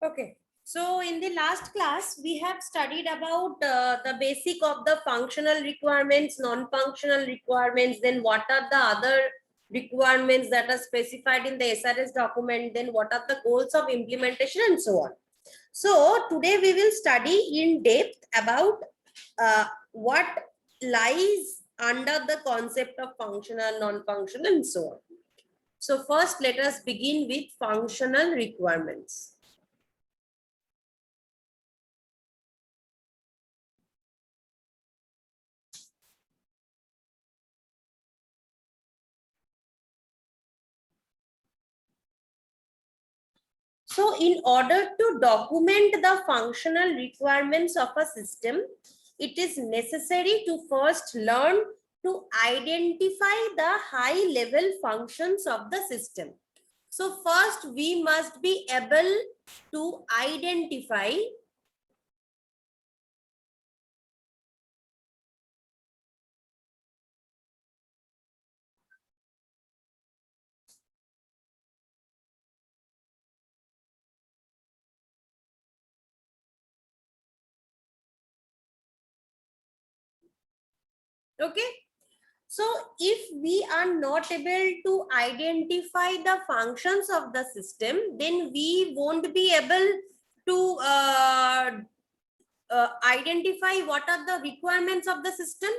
Okay. So in the last class, we have studied about the basic of the functional requirements, non-functional requirements, then what are the other requirements that are specified in the SRS document, then what are the goals of implementation and so on. So today we will study in depth about what lies under the concept of functional, non-functional and so on. So first let us begin with functional requirements. So in order to document the functional requirements of a system, it is necessary to first learn to identify the high level functions of the system. So first we must be able to identify okay. So if we are not able to identify the functions of the system, then we won't be able to identify what are the requirements of the system.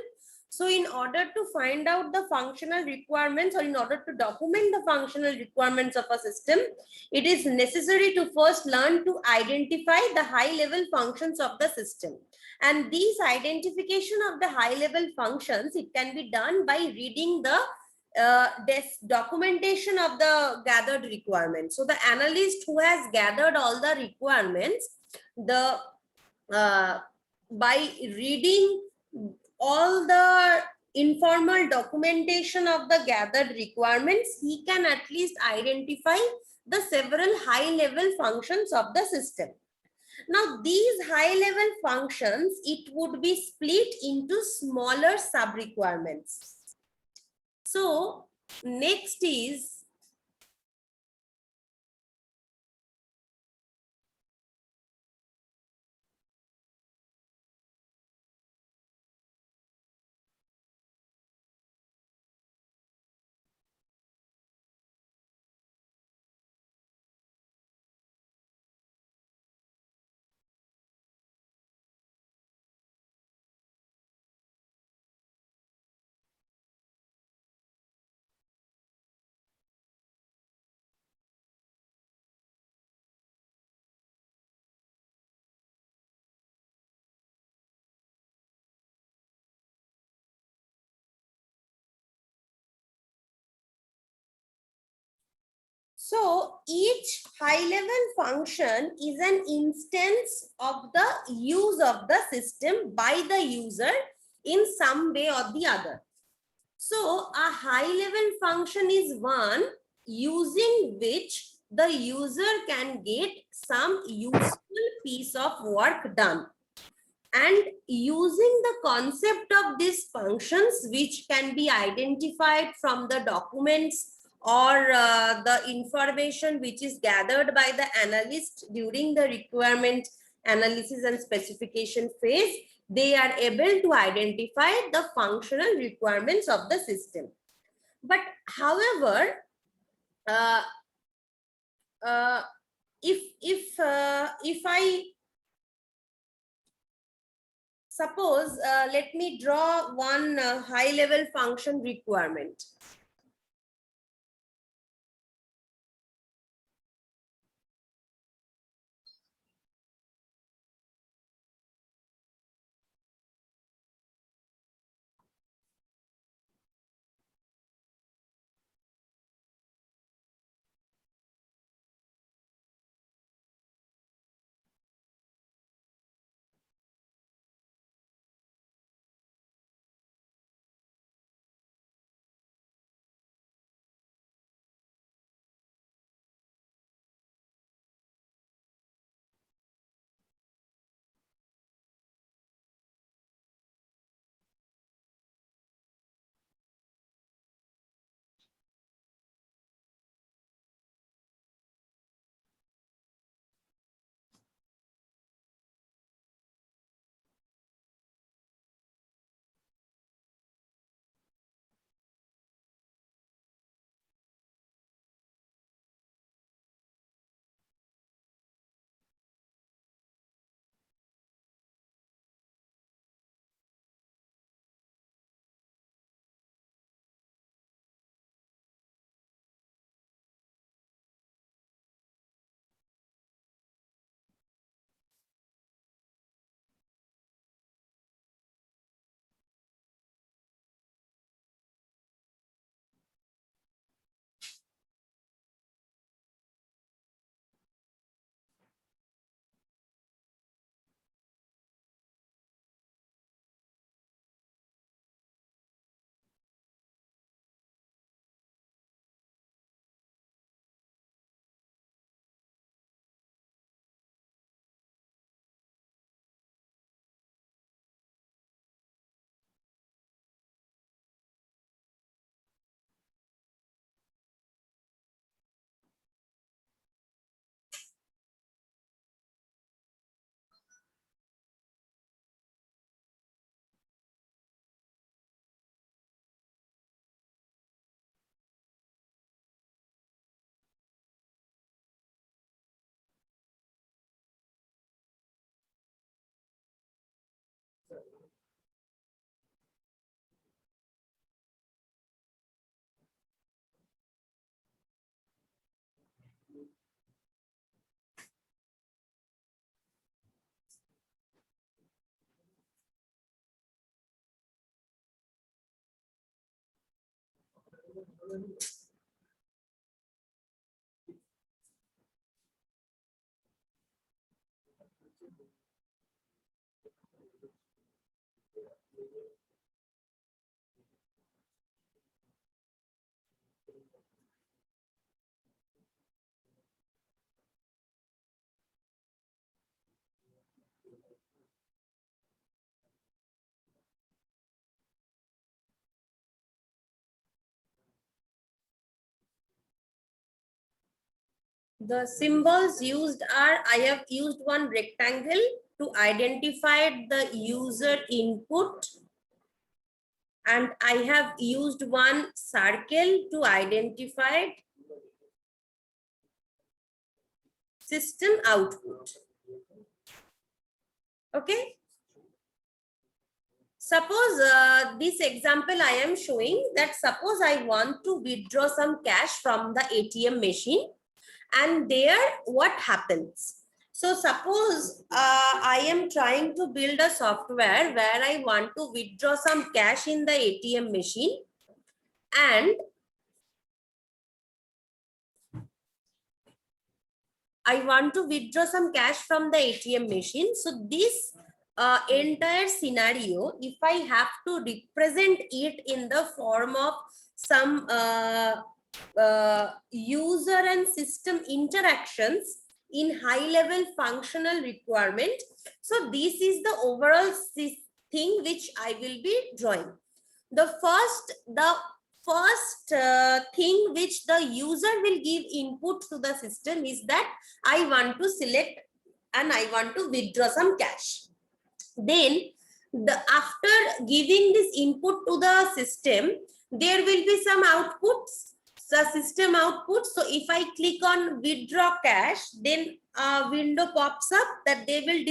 So in order to find out the functional requirements, or in order to document the functional requirements of a system, it is necessary to first learn to identify the high level functions of the system. And these identification of the high level functions, it can be done by reading the this documentation of the gathered requirements. So the analyst who has gathered all the requirements, the uh, by reading all the informal documentation of the gathered requirements, he can at least identify the several high level functions of the system. Now these high level functions, it would be split into smaller sub requirements. So next is so each high level function is an instance of the use of the system by the user in some way or the other. So a high level function is one using which the user can get some useful piece of work done. And using the concept of these functions, which can be identified from the documents or the information which is gathered by the analyst during the requirement analysis and specification phase, they are able to identify the functional requirements of the system. But however, uh, uh, if I suppose, let me draw one high level function requirement. The symbols used are, I have used one rectangle to identify the user input, and I have used one circle to identify system output. Okay. Suppose this example I am showing that suppose I want to withdraw some cash from the ATM machine, and there what happens? So suppose I am trying to build a software where I want to withdraw some cash in the ATM machine, and I want to withdraw some cash from the ATM machine. So this entire scenario, if I have to represent it in the form of some user and system interactions in high level functional requirement. So this is the overall thing which I will be drawing. The first thing which the user will give input to the system is that I want to select and I want to withdraw some cash. Then after giving this input to the system, there will be some outputs, the system output. So if I click on withdraw cash, then a window pops up that they will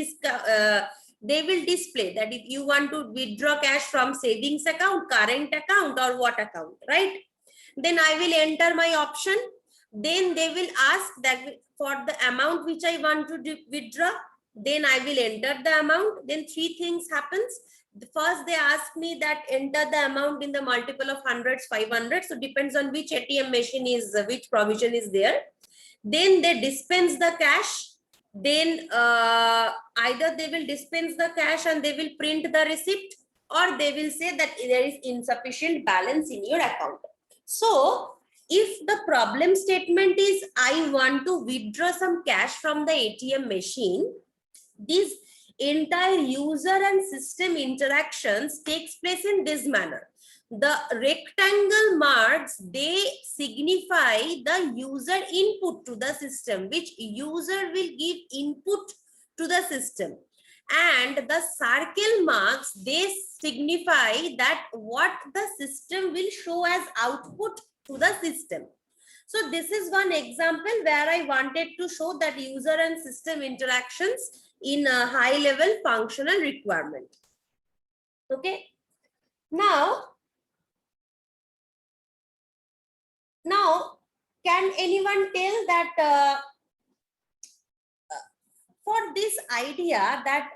display that if you want to withdraw cash from savings account, current account, or what account, right? Then I will enter my option. Then they will ask that for the amount which I want to withdraw. Then I will enter the amount. Then three things happens. First, they ask me that enter the amount in the multiple of hundreds, 500. So depends on which ATM machine is, which provision is there. Then they dispense the cash. Then either they will dispense the cash and they will print the receipt, or they will say that there is insufficient balance in your account. So if the problem statement is I want to withdraw some cash from the ATM machine, this entire user and system interactions takes place in this manner. The rectangle marks, they signify the user input to the system, which user will give input to the system. And the circle marks, they signify that what the system will show as output to the system. So this is one example where I wanted to show that user and system interactions in a high level functional requirement. Okay. Now, can anyone tell that for this idea that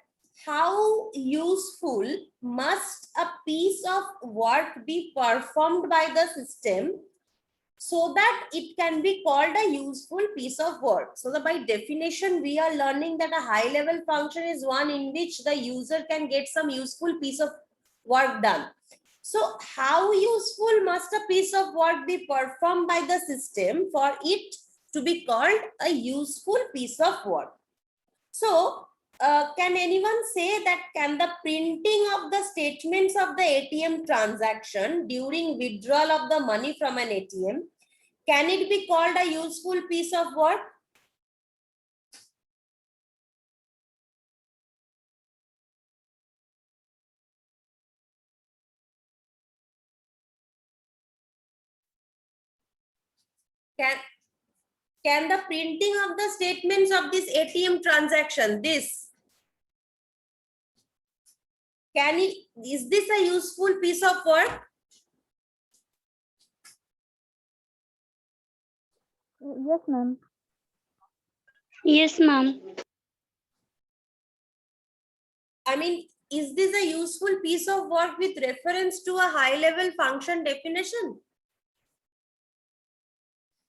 how useful must a piece of work be performed by the system so that it can be called a useful piece of work? So by definition, we are learning that a high level function is one in which the user can get some useful piece of work done. So how useful must a piece of work be performed by the system for it to be called a useful piece of work? So can anyone say that can the printing of the statements of the ATM transaction during withdrawal of the money from an ATM, can it be called a useful piece of work? Can the printing of the statements of this ATM transaction, is this a useful piece of work? Yes, ma'am. Yes, ma'am. I mean, is this a useful piece of work with reference to a high level function definition?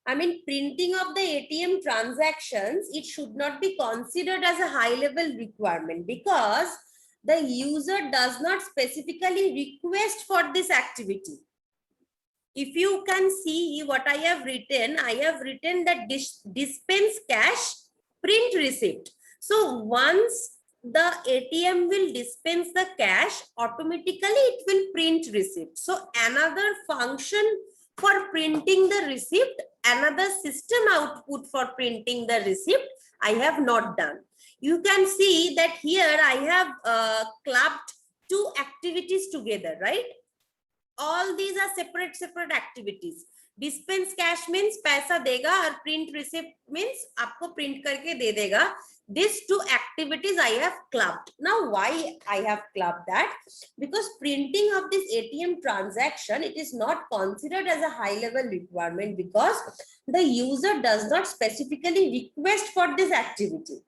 I mean, printing of the ATM transactions, it should not be considered as a high level requirement because the user does not specifically request for this activity. If you can see what I have written that dispense cash, print receipt. So once the ATM will dispense the cash, automatically it will print receipt. So another function for printing the receipt, another system output for printing the receipt, I have not done. You can see that here I have clubbed two activities together, right? All these are separate activities. Dispense cash means पैसा देगा और print receipt means आपको print करके दे देगा. These two activities I have clubbed. Now why I have clubbed that? Because printing of this ATM transaction, it is not considered as a high level requirement because the user does not specifically request for this activity.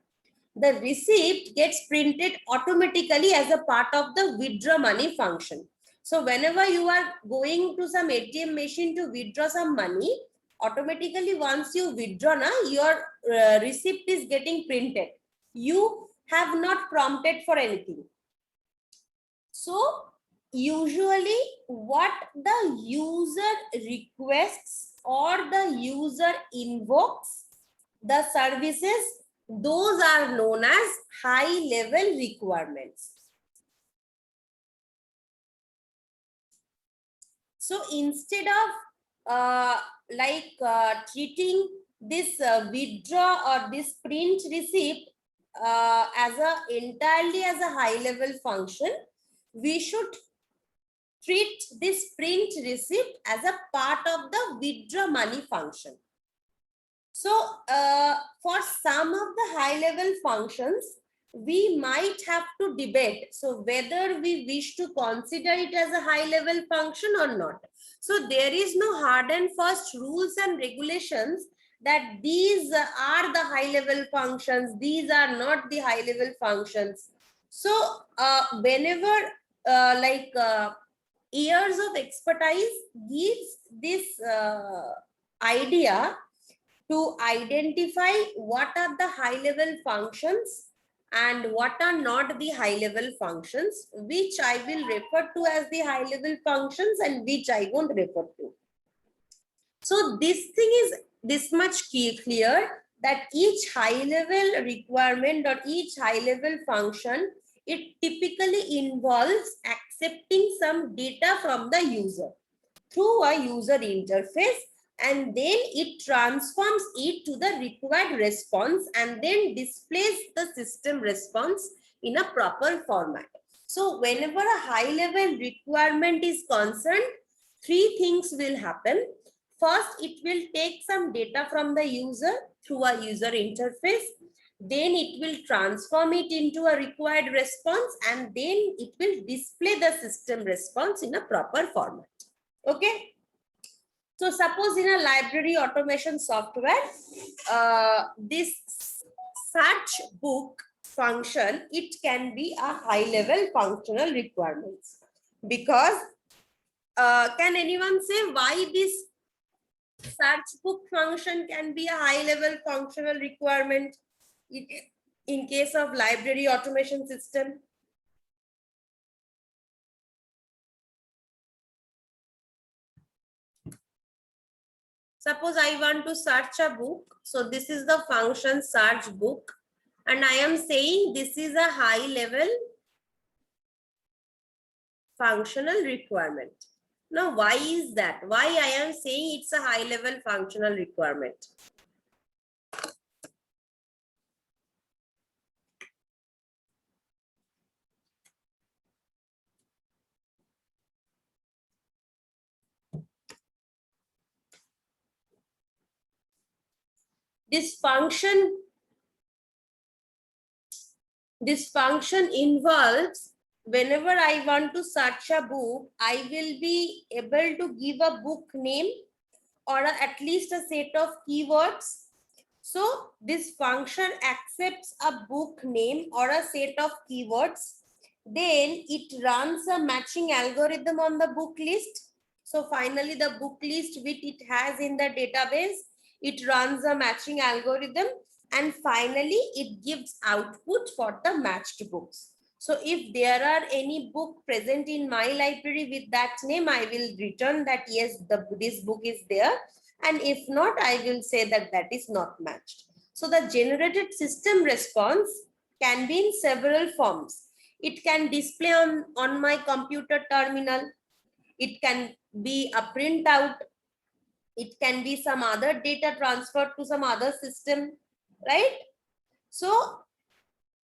The receipt gets printed automatically as a part of the withdraw money function. So whenever you are going to some ATM machine to withdraw some money, automatically once you withdraw, your receipt is getting printed. You have not prompted for anything. So usually what the user requests or the user invokes, the services, those are known as high level requirements. So instead of treating this withdraw or this print receipt as entirely as a high level function, we should treat this print receipt as a part of the withdraw money function. So for some of the high level functions, we might have to debate. So whether we wish to consider it as a high level function or not. So there is no hard and fast rules and regulations that these are the high level functions, these are not the high level functions. So whenever years of expertise gives this idea to identify what are the high level functions and what are not the high level functions, which I will refer to as the high level functions and which I won't refer to. So this thing is this much clear that each high level requirement or each high level function, it typically involves accepting some data from the user through a user interface, and then it transforms it to the required response and then displays the system response in a proper format. So whenever a high level requirement is concerned, three things will happen. First, it will take some data from the user through a user interface. Then it will transform it into a required response and then it will display the system response in a proper format. Okay. So suppose in a library automation software, this search book function, it can be a high level functional requirements. Because can anyone say why this search book function can be a high level functional requirement in case of library automation system? Suppose I want to search a book. So this is the function search book. And I am saying this is a high level functional requirement. Now, why is that? Why I am saying it's a high level functional requirement? This function involves whenever I want to search a book, I will be able to give a book name or at least a set of keywords. So this function accepts a book name or a set of keywords. Then it runs a matching algorithm on the book list. So finally the book list which it has in the database, it runs a matching algorithm, and finally it gives output for the matched books. So if there are any book present in my library with that name, I will return that yes, this book is there. And if not, I will say that that is not matched. So the generated system response can be in several forms. It can display on my computer terminal. It can be a printout. It can be some other data transferred to some other system, right? So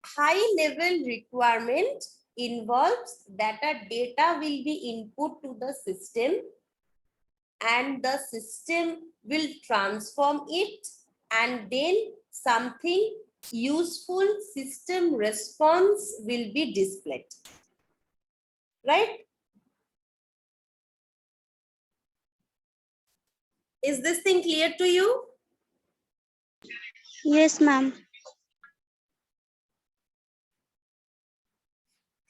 high level requirement involves that a data will be input to the system and the system will transform it, and then something useful system response will be displayed, right? Is this thing clear to you? Yes, ma'am.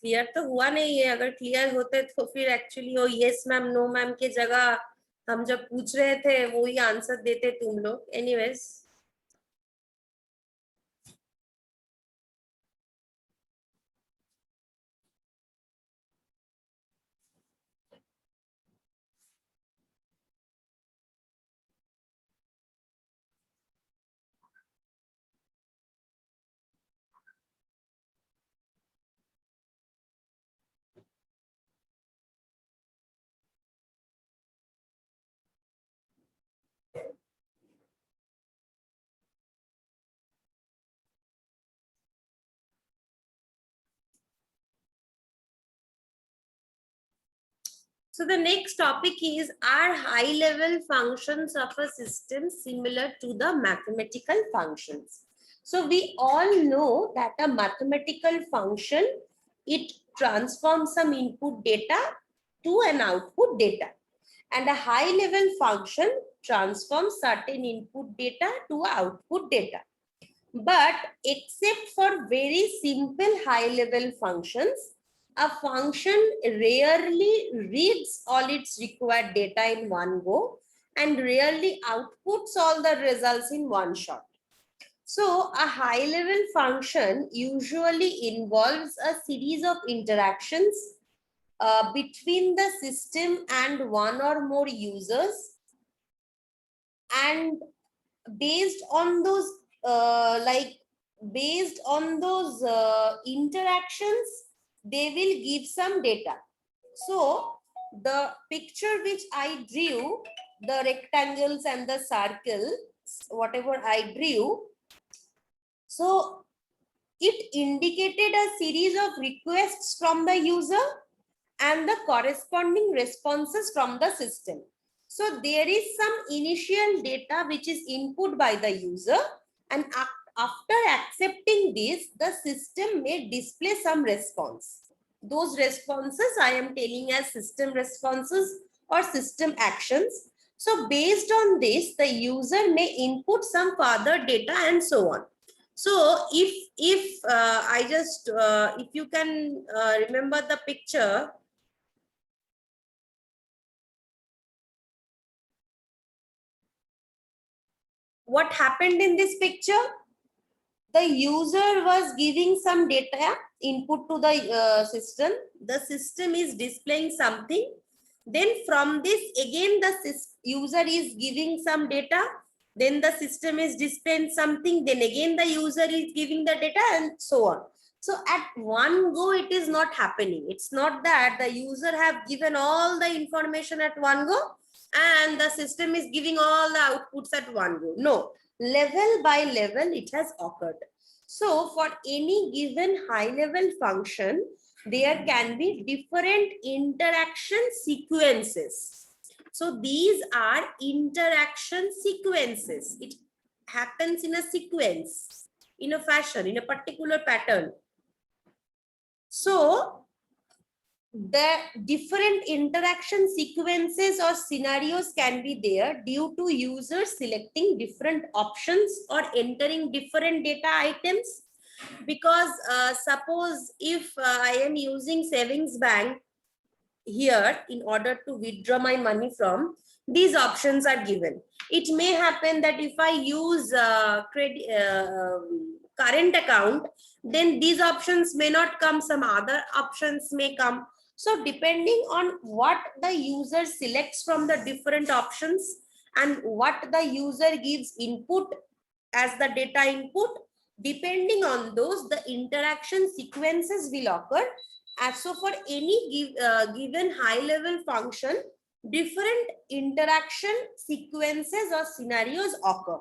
Clear तो हुआ नहीं है. अगर clear होते तो फिर actually वो yes ma'am no ma'am के जगह हम जब पूछ रहे थे वो ही आंसर देते तुम लोग. Anyways, so the next topic is, are high level functions of a system similar to the mathematical functions? So we all know that a mathematical function, it transforms some input data to an output data, and a high level function transforms certain input data to output data. But except for very simple high level functions, a function rarely reads all its required data in one go and rarely outputs all the results in one shot. So a high level function usually involves a series of interactions between the system and one or more users, and based on those interactions, they will give some data. So the picture which I drew, the rectangles and the circle, whatever I drew, so it indicated a series of requests from the user and the corresponding responses from the system. So there is some initial data which is input by the user, and after accepting this, the system may display some response. Those responses I am telling as system responses or system actions. So based on this, the user may input some further data and so on. So if you can remember the picture, what happened in this picture? The user was giving some data input to the system. The system is displaying something. Then from this, again, the user is giving some data. Then the system is displaying something. Then again, the user is giving the data and so on. So at one go, it is not happening. It's not that the user have given all the information at one go and the system is giving all the outputs at one go. No, level by level it has occurred. So for any given high level function, there can be different interaction sequences. So these are interaction sequences. It happens in a sequence, in a fashion, in a particular pattern. So the different interaction sequences or scenarios can be there due to users selecting different options or entering different data items. Because suppose if I am using savings bank here in order to withdraw my money from, these options are given. It may happen that if I use current account, then these options may not come, some other options may come. So depending on what the user selects from the different options and what the user gives input as the data input, depending on those, the interaction sequences will occur. As so for any given high level function, different interaction sequences or scenarios occur.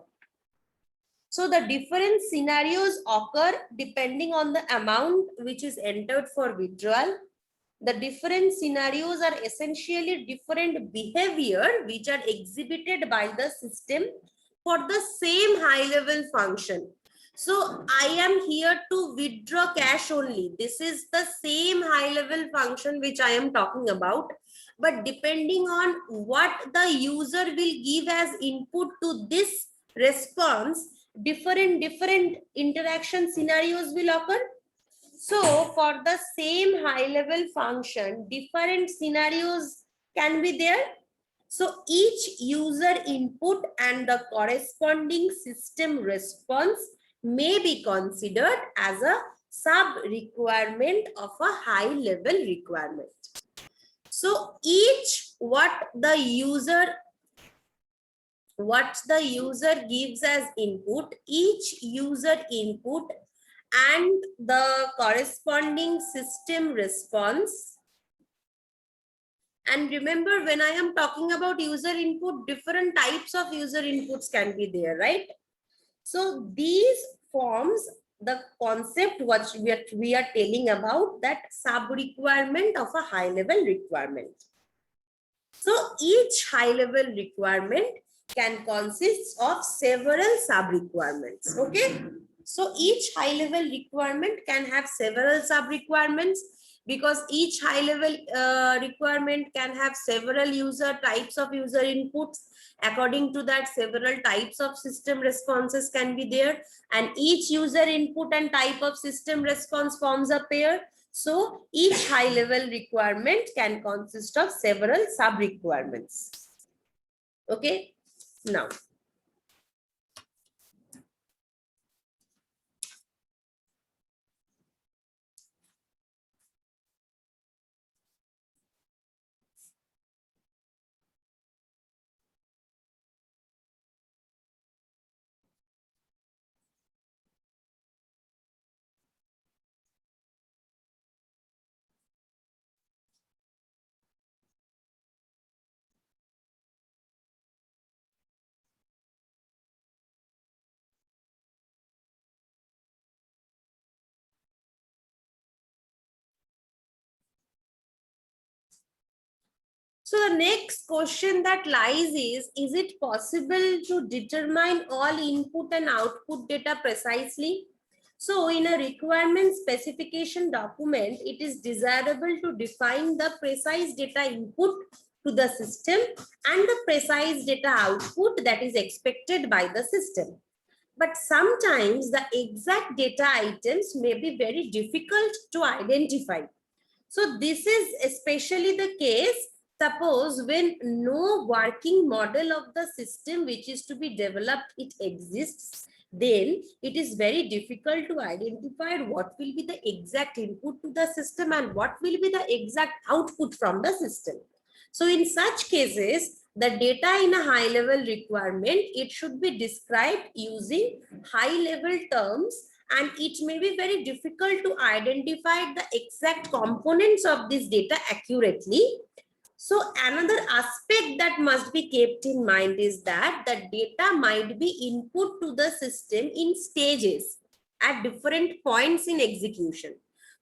So the different scenarios occur depending on the amount which is entered for withdrawal. The different scenarios are essentially different behavior which are exhibited by the system for the same high level function. So I am here to withdraw cash only. This is the same high level function which I am talking about. But depending on what the user will give as input to this response, different interaction scenarios will occur. So for the same high level function, different scenarios can be there. So each user input and the corresponding system response may be considered as a sub requirement of a high level requirement. So each what the user gives as input, each user input and the corresponding system response. And remember, when I am talking about user input, different types of user inputs can be there, right? So these forms the concept what we are telling about, that sub requirement of a high level requirement. So each high level requirement can consist of several sub requirements. Okay. So each high level requirement can have several sub requirements, because each high level requirement can have several types of user inputs. According to that, several types of system responses can be there, and each user input and type of system response forms a pair. So each high level requirement can consist of several sub requirements. Okay, now so the next question that lies is it possible to determine all input and output data precisely? So in a requirement specification document, it is desirable to define the precise data input to the system and the precise data output that is expected by the system. But sometimes the exact data items may be very difficult to identify. So this is especially the case, suppose when no working model of the system which is to be developed, it exists, then it is very difficult to identify what will be the exact input to the system and what will be the exact output from the system. So in such cases, the data in a high level requirement, it should be described using high level terms, and it may be very difficult to identify the exact components of this data accurately. So another aspect that must be kept in mind is that the data might be input to the system in stages at different points in execution.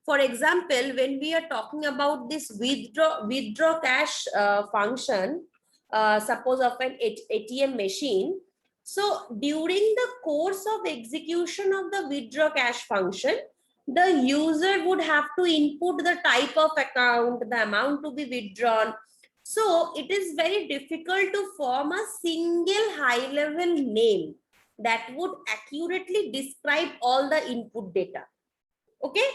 For example, when we are talking about this withdraw cash function, suppose of an ATM machine. So during the course of execution of the withdraw cash function, the user would have to input the type of account, the amount to be withdrawn. So it is very difficult to form a single high level name that would accurately describe all the input data. Okay.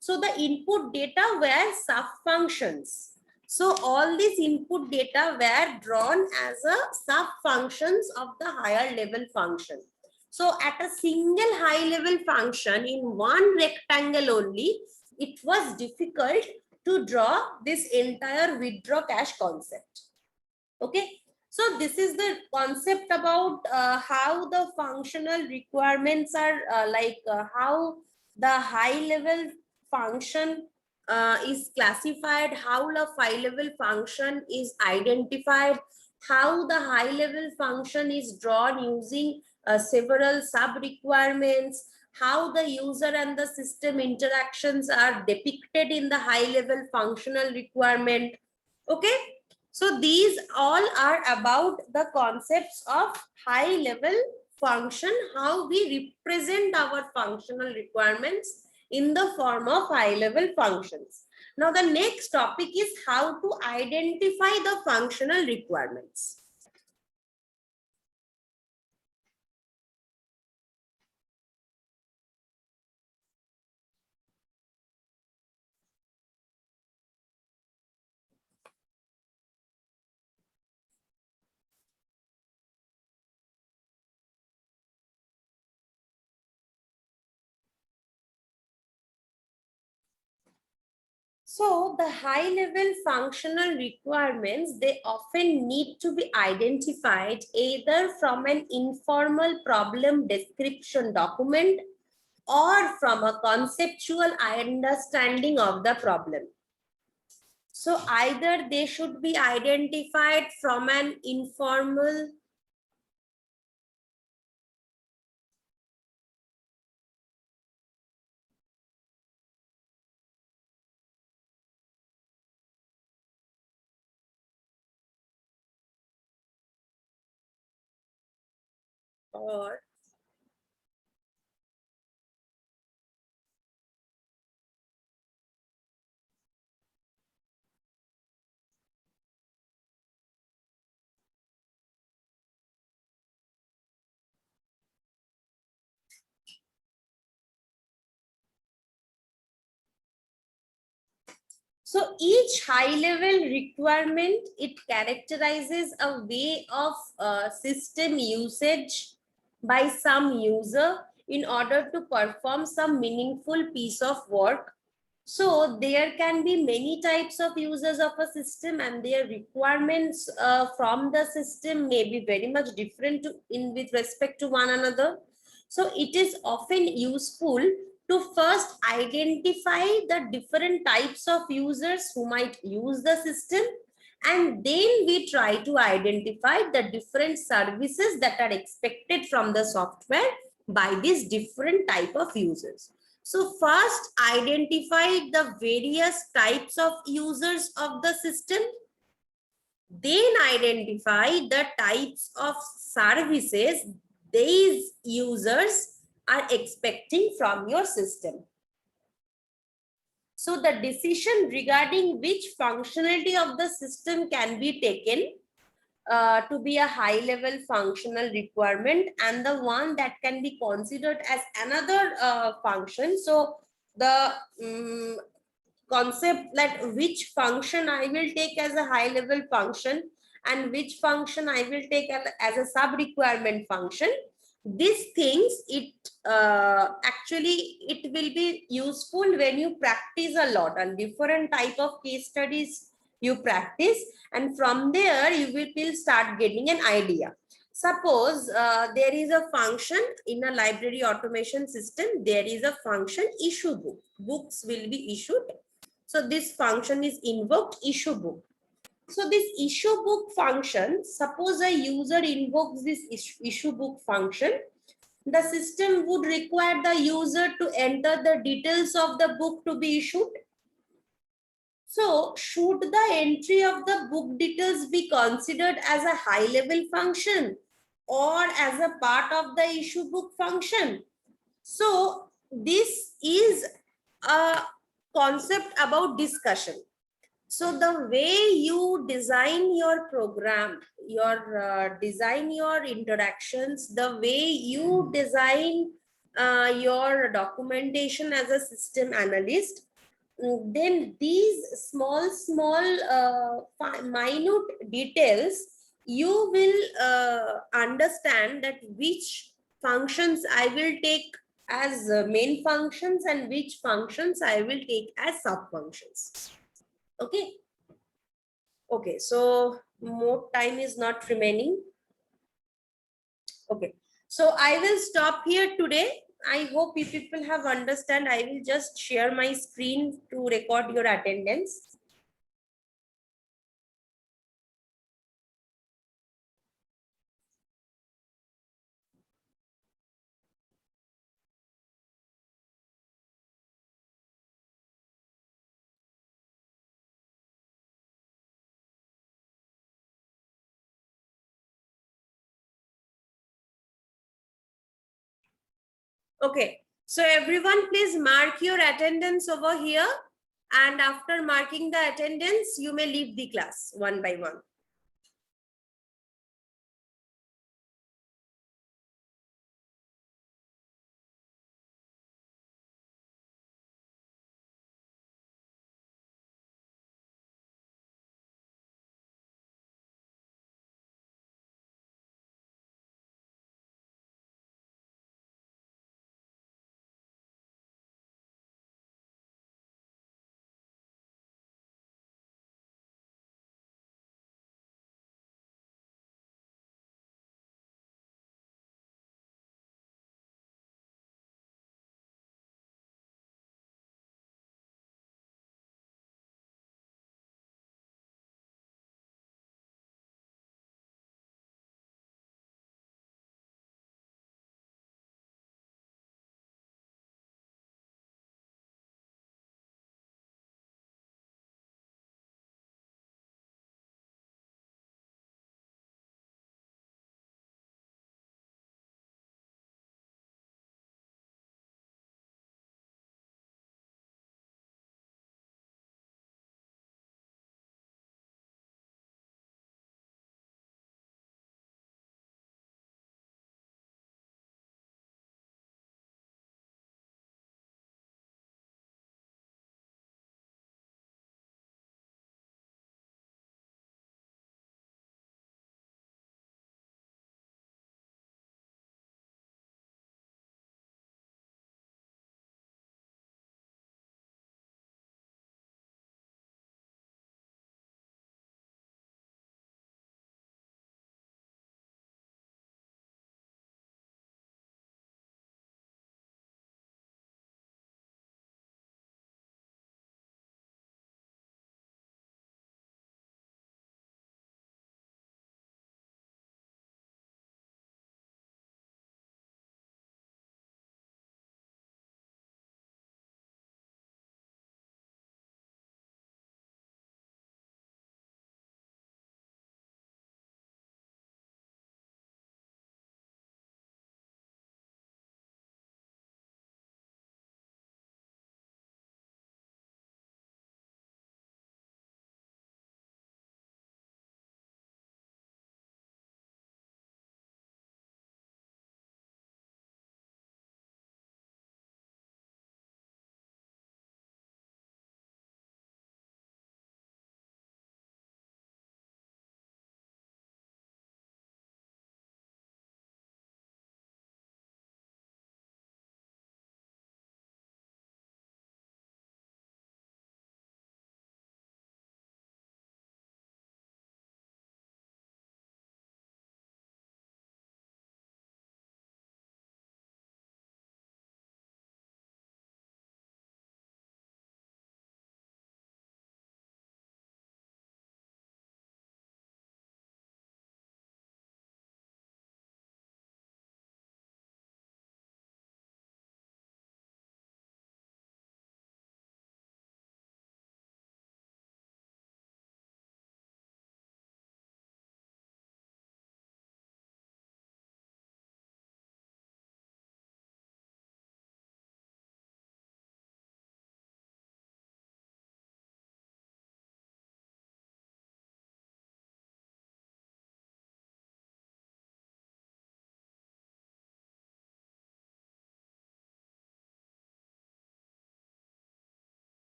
So the input data were sub functions. So all these input data were drawn as a sub functions of the higher level function. So at a single high level function in one rectangle only, it was difficult to draw this entire withdraw cache concept. Okay. So this is the concept about how the functional requirements are how the high level function is classified, how the high level function is identified, how the high level function is drawn using several sub requirements, how the user and the system interactions are depicted in the high level functional requirement. Okay. So these all are about the concepts of high level function, how we represent our functional requirements in the form of high level functions. Now the next topic is how to identify the functional requirements. So the high level functional requirements, they often need to be identified either from an informal problem description document or from a conceptual understanding of the problem. So either they should be identified from an informal or so each high level requirement, it characterizes a way of system usage by some user in order to perform some meaningful piece of work. So there can be many types of users of a system, and their requirements from the system may be very much different with respect to one another. So it is often useful to first identify the different types of users who might use the system, and then we try to identify the different services that are expected from the software by these different type of users. So first identify the various types of users of the system, then identify the types of services these users are expecting from your system. So the decision regarding which functionality of the system can be taken to be a high level functional requirement, and the one that can be considered as another function. So the concept that which function I will take as a high level function and which function I will take as a sub requirement function, these things, it actually it will be useful when you practice a lot on different type of case studies you practice, and from there you will start getting an idea. Suppose there is a function in a library automation system, there is a function issue book, books will be issued. So this function is invoked issue book. So this issue book function, suppose a user invokes this issue book function, the system would require the user to enter the details of the book to be issued. So should the entry of the book details be considered as a high level function or as a part of the issue book function? So this is a concept about discussion. So the way you design your program, design your interactions, the way you design your documentation as a system analyst, then these small minute details, you will understand that which functions I will take as main functions and which functions I will take as sub functions. Okay. Okay, so more time is not remaining. Okay, so I will stop here today. I hope you people have understand. I will just share my screen to record your attendance. Okay, so everyone please mark your attendance over here. And after marking the attendance, you may leave the class one by one.